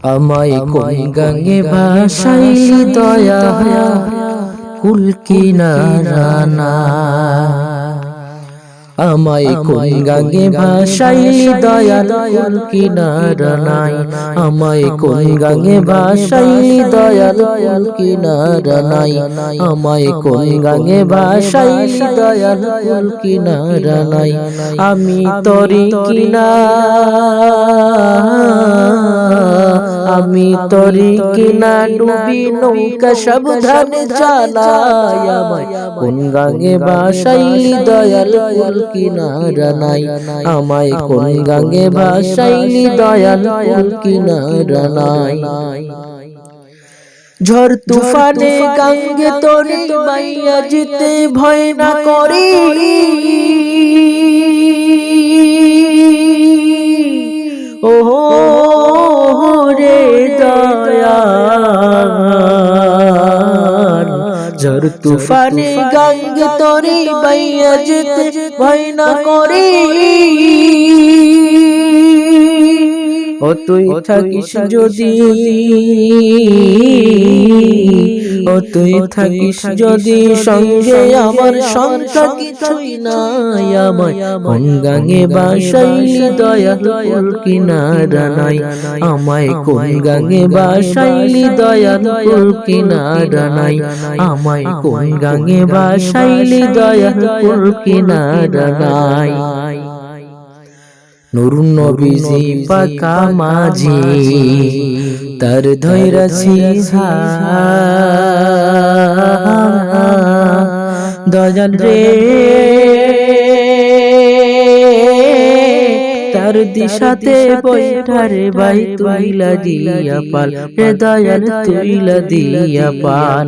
আমায় কোন গাঙ্গে ভাসাইলি দয়া কুল কিনারা না। আমায় কোন গাঙ্গে ভাসাইলি দয়াল কুল কিনারা নাই। আমায় কোন গাঙ্গে ভাসাইলি দয়াল কুল কিনারা নাই। আমায় কোন গাঙ্গে ভাসাইলি দয়াল কুল কিনারা নাই। আমি তরি আমি তরি কিনা ডুবি নৌকা সাবধানে চালাই। আমায় কোন গাঙ্গে ভাসাইলি দয়াল কুল কিনারা নাই। আমায় কোন গাঙ্গে ভাসাইলি দয়াল কুল কিনারা নাই। ঝড় তুফানে গাঙ্গে তরি বাইয়া যেতে ভয় না করি। ওহো রে দয়াল, ঝড় তুফানে গাঙ্গে তরি বাইয়া যেতে ভয় না করি। ও তুই থাকিস যদি, ও তুই থাকিস যদি সঙ্গে আমার সন্তান কিছুই নাই। আমায় কোন গাঙ্গে ভাসাইলি দয়াল কুল কিনারা নাই। আমায় কোন গাঙ্গে ভাসাইলি দয়াল কুল কিনারা নাই। আমায় কোন গাঙ্গে ভাসাইলি দয়াল কুল কিনারা নাই। নূর নবীজি পাকা মাঝি তার ধৈরাছি দয়াল রে, তার দিশাতে বৈঠারে বাই তুইলা দিয়া পাল রে দয়াল তুইলা দিয়া পাল।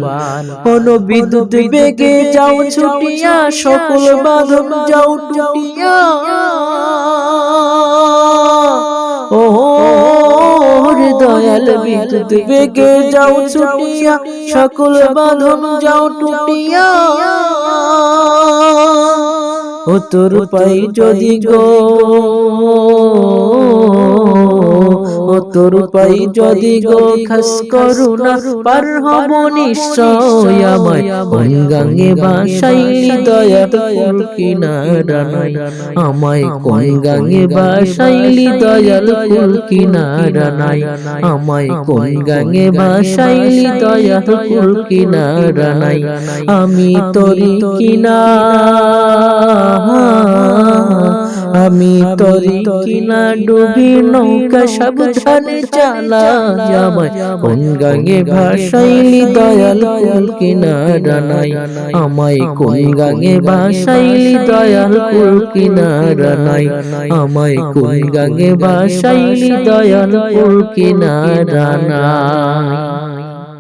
কোন বিদ্যুৎ বেগে যাও ছুটিয়া সকল বাঁধন যাও টুটিয়া। ও রে দয়াল বিদ্যুৎ বেগে যাও ছুটিয়া সকল বাঁধন যাও টুটিয়া। ও তোর পাই যদি গো, ও তোর পাই যদি গো খাস করুণা পার হব নিশ্চয়। আমায় কোন গাঙ্গে ভাসাইলি দয়াল কুল কিনারা নাই। আমায় কোন গাঙ্গে ভাসাইলি দয়াল কুল কিনারা নাই। আমায় কোন গাঙ্গে ভাসাইলি দয়াল কুল কিনারা নাই। আমি তরি কিনা, আমি তরি কিনা ডুবি নৌকা সাবধানে চালাই। আমায় কোন গাঙ্গে ভাসাইলি দয়াল কুল কিনারা নাই। আমায় কোন গাঙ্গে ভাসাইলি দয়াল কুল কিনারা নাই। আমায় কোন গাঙ্গে ভাসাইলি দয়াল কুল কিনারা নাই।